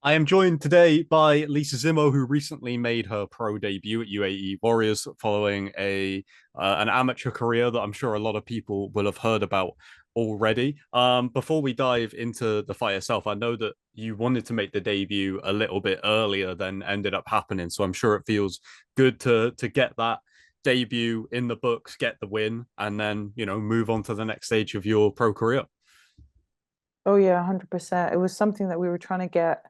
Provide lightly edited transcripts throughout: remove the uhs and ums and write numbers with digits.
I am joined today by Lisa Zimmo, who recently made her pro debut at UAE Warriors following a an amateur career that I'm sure a lot of people will have heard about already. Before we dive into the fight itself, I know that you wanted to make the debut a little bit earlier than ended up happening, so I'm sure it feels good to get that debut in the books, get the win, and then move on to the next stage of your pro career. Oh yeah, 100%. It was something that we were trying to get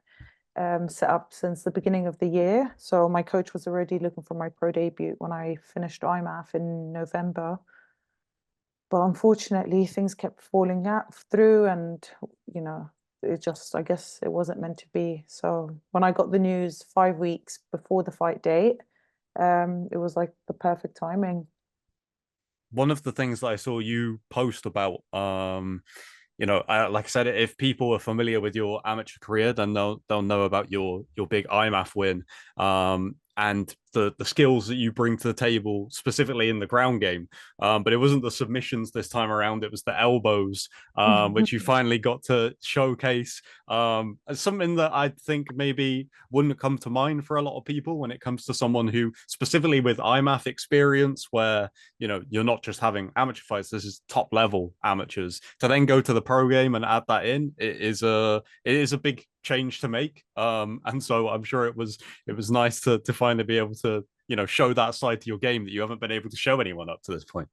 set up since the beginning of the year. So my coach was already looking for my pro debut when I finished IMMAF in November. But unfortunately, things kept falling out through, and you know, it just, I guess it wasn't meant to be. So when I got the news 5 weeks before the fight date, it was like the perfect timing. One of the things that I saw you post about, like I said, if people are familiar with your amateur career, then they'll know about your big IMAF win, and the skills that you bring to the table, specifically in the ground game. But it wasn't the submissions this time around; it was the elbows, which you finally got to showcase. As something that I think maybe wouldn't come to mind for a lot of people when it comes to someone who, specifically with IMAF experience, where you're not just having amateur fights, this is top level amateurs. To then go to the pro game and add that in, it is a big change to make. And so I'm sure it was nice to finally be able to show that side to your game that you haven't been able to show anyone up to this point.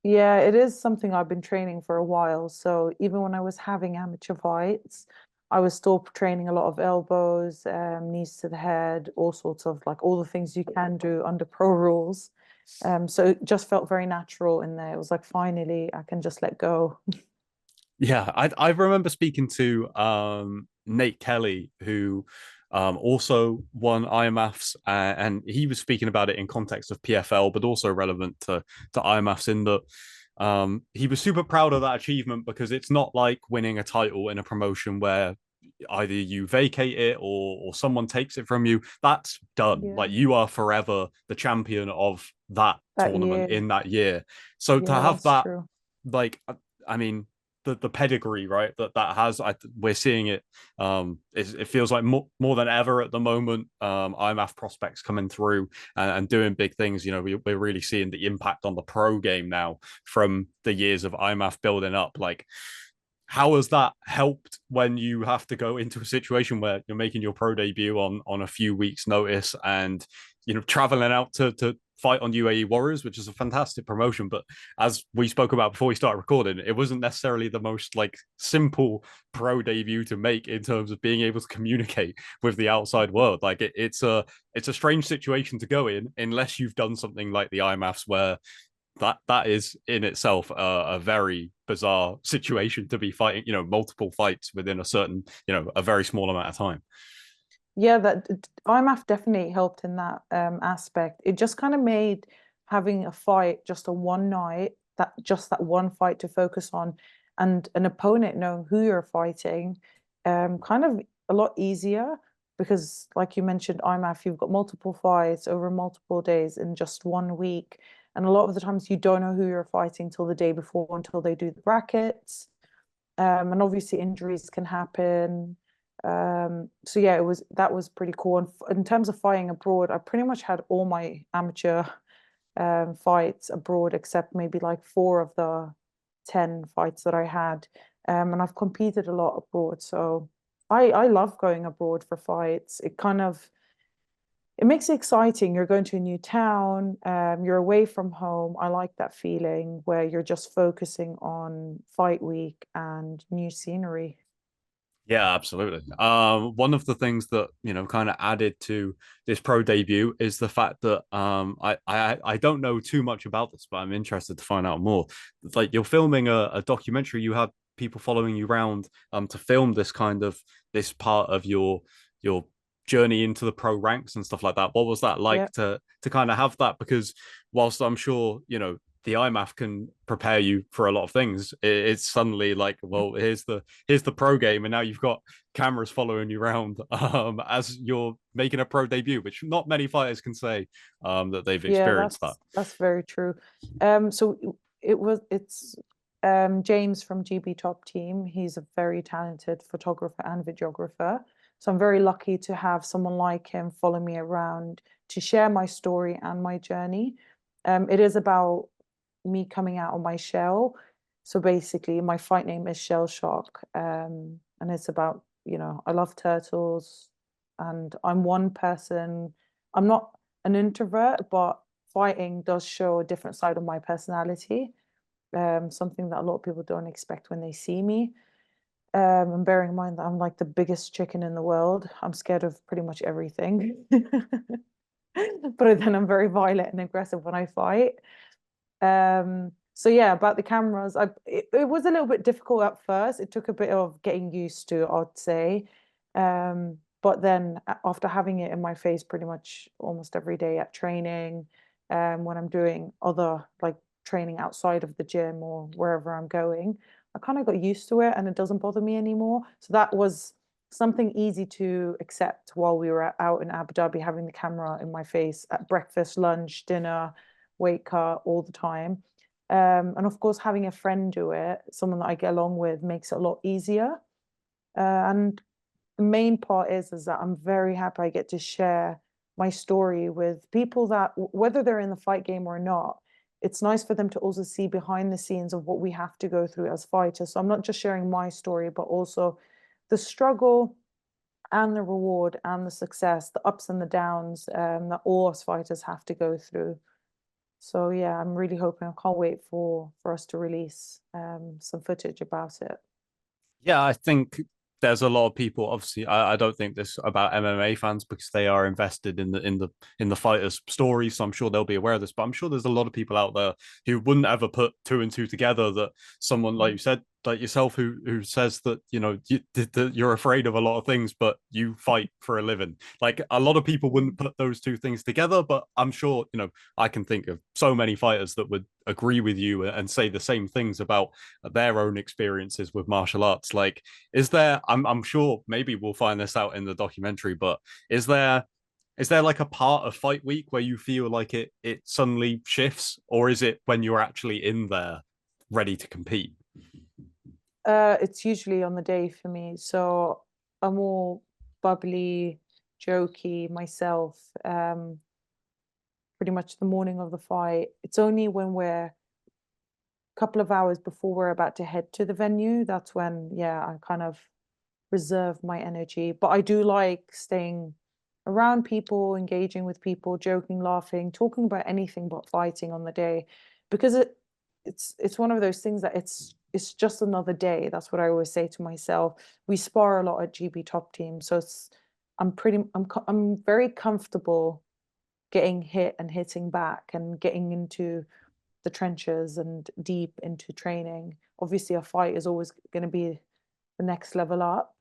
Yeah, it is something I've been training for a while. So even when I was having amateur fights, I was still training a lot of elbows, knees to the head, all sorts of like all the things you can do under pro rules. So it just felt very natural in there. It was like finally I can just let go. Yeah, I remember speaking to Nate Kelly, who also won IMMAFs, and he was speaking about it in context of PFL, but also relevant to IMMAFs in that he was super proud of that achievement because it's not like winning a title in a promotion where either you vacate it or someone takes it from you. That's done. Like Yeah, you are forever the champion of that that tournament year. in that year. So to Yeah, have that's that, true. like, I mean, the pedigree, right? That has, we're seeing it. It feels like more than ever at the moment. IMAF prospects coming through and doing big things. We're really seeing the impact on the pro game now from the years of IMAF building up. Like, how has that helped when you have to go into a situation where you're making your pro debut on a few weeks' notice and traveling out to fight on UAE Warriors, which is a fantastic promotion. But as we spoke about before we started recording, it wasn't necessarily the most like simple pro debut to make in terms of being able to communicate with the outside world. Like it's a strange situation to go in unless you've done something like the IMAFs where that is in itself a very bizarre situation to be fighting, multiple fights within a certain, a very small amount of time. Yeah, that IMAF definitely helped in that aspect. It just kind of made having a fight just a one night, that one fight to focus on, and an opponent knowing who you're fighting, kind of a lot easier because, like you mentioned, IMAF, you've got multiple fights over multiple days in just 1 week, and a lot of the times you don't know who you're fighting till the day before until they do the brackets, and obviously injuries can happen. So yeah, that was pretty cool. And in terms of fighting abroad, I pretty much had all my amateur fights abroad except maybe like four of the 10 fights that I had. And I've competed a lot abroad. So I love going abroad for fights. It makes it exciting. You're going to a new town, you're away from home. I like that feeling where you're just focusing on fight week and new scenery. Yeah, absolutely. One of the things that kind of added to this pro debut is the fact that I don't know too much about this, but I'm interested to find out more. It's like you're filming a documentary. You had people following you around to film this part of your journey into the pro ranks and stuff like that. What was that Yeah. like to kind of have that? Because whilst I'm sure the IMAF can prepare you for a lot of things. It's suddenly like, well, here's the pro game, and now you've got cameras following you around as you're making a pro debut, which not many fighters can say that they've Yeah, experienced that. that's very true. So it's James from GB Top Team. He's a very talented photographer and videographer. So I'm very lucky to have someone like him follow me around to share my story and my journey. It is about me coming out of my shell. So basically, my fight name is Shell Shock, and it's about, I love turtles, and I'm one person. I'm not an introvert, but fighting does show a different side of my personality, something that a lot of people don't expect when they see me. And bearing in mind that I'm like the biggest chicken in the world, I'm scared of pretty much everything. But then I'm very violent and aggressive when I fight. So yeah, about the cameras, it was a little bit difficult at first. It took a bit of getting used to, I'd say. But then after having it in my face pretty much almost every day at training, when I'm doing other like training outside of the gym or wherever I'm going, I kind of got used to it and it doesn't bother me anymore. So that was something easy to accept while we were out in Abu Dhabi, having the camera in my face at breakfast, lunch, dinner, weight cut all the time. And of course, having a friend do it, someone that I get along with, makes it a lot easier. And the main part is that I'm very happy I get to share my story with people that, whether they're in the fight game or not, it's nice for them to also see behind the scenes of what we have to go through as fighters. So I'm not just sharing my story, but also the struggle and the reward and the success, the ups and the downs, that all us fighters have to go through. So yeah, I'm really hoping. I can't wait for us to release some footage about it. Yeah, I think there's a lot of people. Obviously, I don't think this about MMA fans because they are invested in the fighters' stories. So I'm sure they'll be aware of this. But I'm sure there's a lot of people out there who wouldn't ever put two and two together. That someone like you said, like yourself, who says that you're afraid of a lot of things, but you fight for a living. Like a lot of people wouldn't put those two things together. But I'm sure I can think of so many fighters that would agree with you and say the same things about their own experiences with martial arts. Like, is there? I'm sure maybe we'll find this out in the documentary, but is there like a part of fight week where you feel like it suddenly shifts, or is it when you're actually in there ready to compete? It's usually on the day for me. So I'm all bubbly, jokey myself. Pretty much the morning of the fight. It's only when we're a couple of hours before we're about to head to the venue, that's when, yeah, I kind of reserve my energy. But I do like staying around people, engaging with people, joking, laughing, talking about anything but fighting on the day, because it's one of those things that it's just another day. That's what I always say to myself. We spar a lot at GB Top Team, so I'm very comfortable getting hit and hitting back and getting into the trenches and deep into training. Obviously, a fight is always going to be the next level up.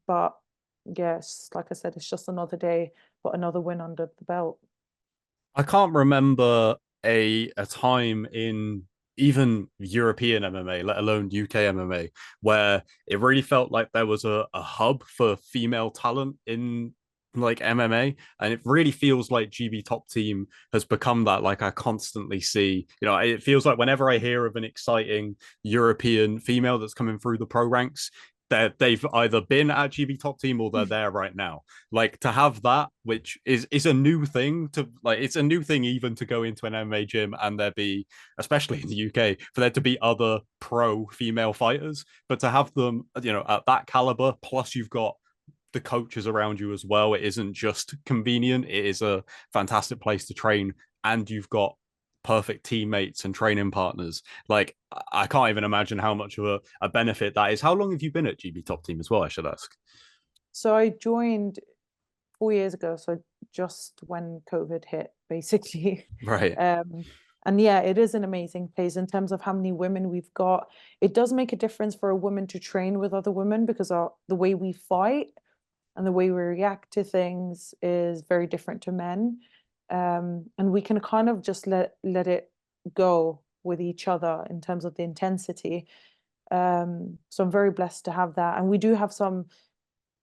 But yes, like I said, it's just another day, but another win under the belt. I can't remember a time in even European MMA, let alone UK MMA, where it really felt like there was a hub for female talent in like MMA. And it really feels like GB Top Team has become that. Like I constantly see, it feels like whenever I hear of an exciting European female that's coming through the pro ranks, they've either been at GB Top Team or they're there right now. Like to have that, which is a new thing to like, it's a new thing even to go into an MMA gym and there be, especially in the UK, for there to be other pro female fighters, but to have them, at that caliber, plus you've got the coaches around you as well. It isn't just convenient; it is a fantastic place to train, and you've got perfect teammates and training partners. Like I can't even imagine how much of a benefit that is. How long have you been at GB Top Team as well? I should ask. So I joined 4 years ago, so just when COVID hit, basically. Right. Um, and yeah, it is an amazing place in terms of how many women we've got. It does make a difference for a woman to train with other women because the way we fight and the way we react to things is very different to men. And we can kind of just let it go with each other in terms of the intensity. So I'm very blessed to have that. And we do have some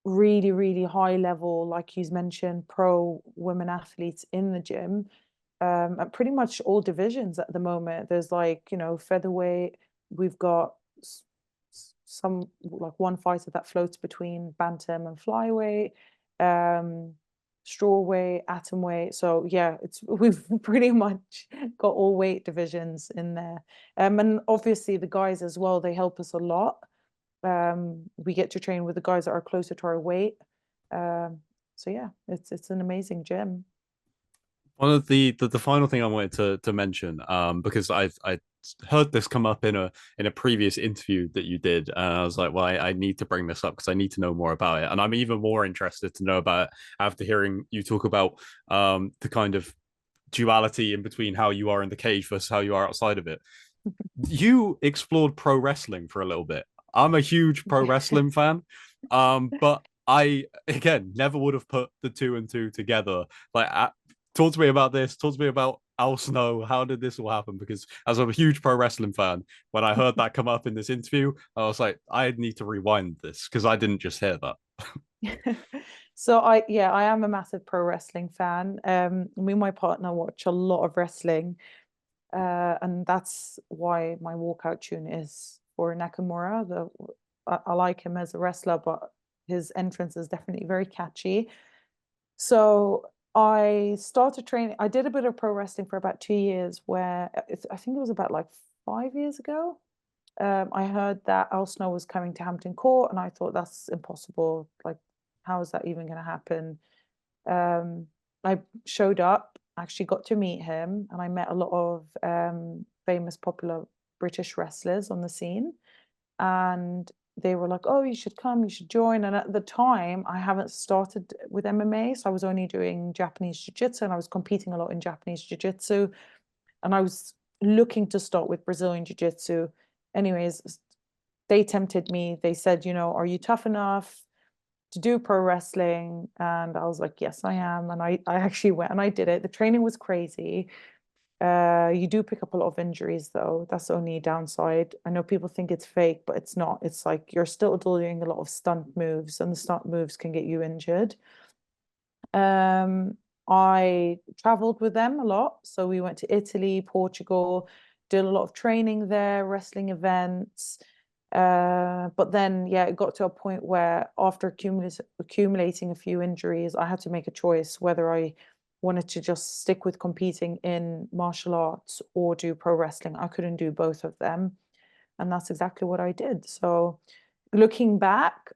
really, really high level, like you mentioned, pro women athletes in the gym, at pretty much all divisions at the moment. There's like, featherweight, we've got some like one fighter that floats between bantam and flyweight, um, straw weight, atom weight. So yeah, it's we've pretty much got all weight divisions in there. And obviously the guys as well, they help us a lot. We get to train with the guys that are closer to our weight. Um, so yeah, it's an amazing gym. One of the final thing I wanted to mention, because I heard this come up in a previous interview that you did, and I was like, well, I need to bring this up because I need to know more about it, and I'm even more interested to know about it after hearing you talk about the kind of duality in between how you are in the cage versus how you are outside of it. You explored pro wrestling for a little bit. I'm a huge pro wrestling fan, but I again never would have put the two and two together. Talk to me about this. Talk to me about Al Snow. How did this all happen? Because as I'm a huge pro wrestling fan, when I heard that come up in this interview, I was like, I need to rewind this because I didn't just hear that. So I am a massive pro wrestling fan. Me and my partner watch a lot of wrestling. And that's why my walkout tune is for Nakamura. I like him as a wrestler, but his entrance is definitely very catchy. So I started training. I did a bit of pro wrestling for about 2 years, where I think it was about like 5 years ago. I heard that Al Snow was coming to Hampton Court, and I thought that's impossible. Like, how is that even going to happen? I showed up, actually got to meet him, and I met a lot of famous, popular British wrestlers on the scene. And they were like, "Oh, you should come, you should join." And at the time, I haven't started with MMA, so I was only doing Japanese jiu-jitsu, and I was competing a lot in Japanese jiu-jitsu, and I was looking to start with Brazilian jiu-jitsu. Anyways, they tempted me. They said, "Are you tough enough to do pro wrestling?" And I was like, "Yes, I am." And I actually went and I did it. The training was crazy. You do pick up a lot of injuries though. That's the only downside. I know people think it's fake, but it's not. It's like you're still doing a lot of stunt moves, and the stunt moves can get you injured. Um, I traveled with them a lot. So we went to Italy, Portugal, did a lot of training there, wrestling events. But then, yeah, it got to a point where after accumulating a few injuries, I had to make a choice whether I wanted to just stick with competing in martial arts or do pro wrestling. I couldn't do both of them. And that's exactly what I did. So looking back,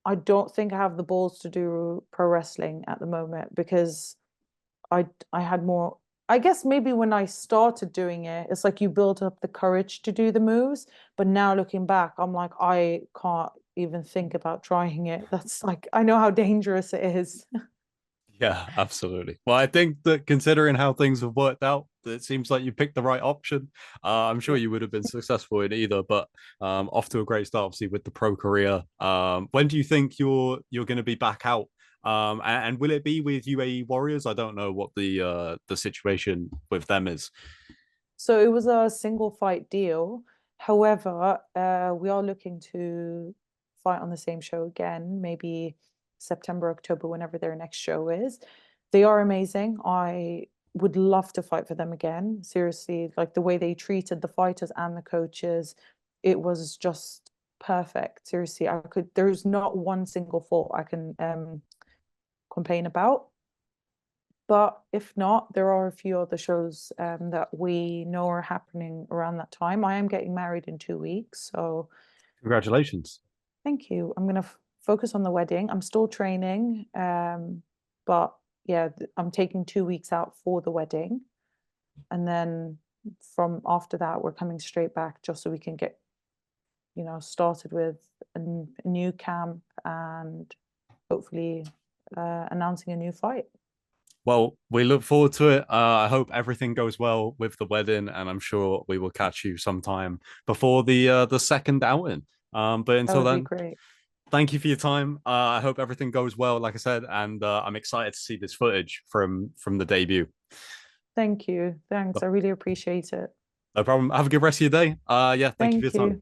I don't think I have the balls to do pro wrestling at the moment because I had more. I guess maybe when I started doing it, it's like you build up the courage to do the moves. But now looking back, I'm like, I can't even think about trying it. That's like, I know how dangerous it is. Yeah, absolutely. Well, I think that considering how things have worked out, it seems like you picked the right option. I'm sure Yeah. you would have been successful in either, but off to a great start, obviously, with the pro career. When do you think you're going to be back out? And will it be with UAE Warriors? I don't know what the situation with them is. So it was a single fight deal. However, we are looking to fight on the same show again, maybe September, October, whenever their next show is. They are amazing. I would love to fight for them again. Seriously, like the way they treated the fighters and the coaches, it was just perfect. Seriously, there's not one single fault I can complain about. But if not, there are a few other shows that we know are happening around that time. I am getting married in 2 weeks, so Congratulations. thank you. I'm going to focus on the wedding. I'm still training, but yeah, I'm taking 2 weeks out for the wedding, and then from after that, we're coming straight back just so we can get, started with a new camp and hopefully announcing a new fight. Well, we look forward to it. I hope everything goes well with the wedding, and I'm sure we will catch you sometime before the second outing. But That until would be then, great. thank you for your time. I hope everything goes well, like I said, and I'm excited to see this footage from the debut. Thank you. Thanks. I really appreciate it. No problem. Have a good rest of your day. Yeah, thank you for your Thank time. you.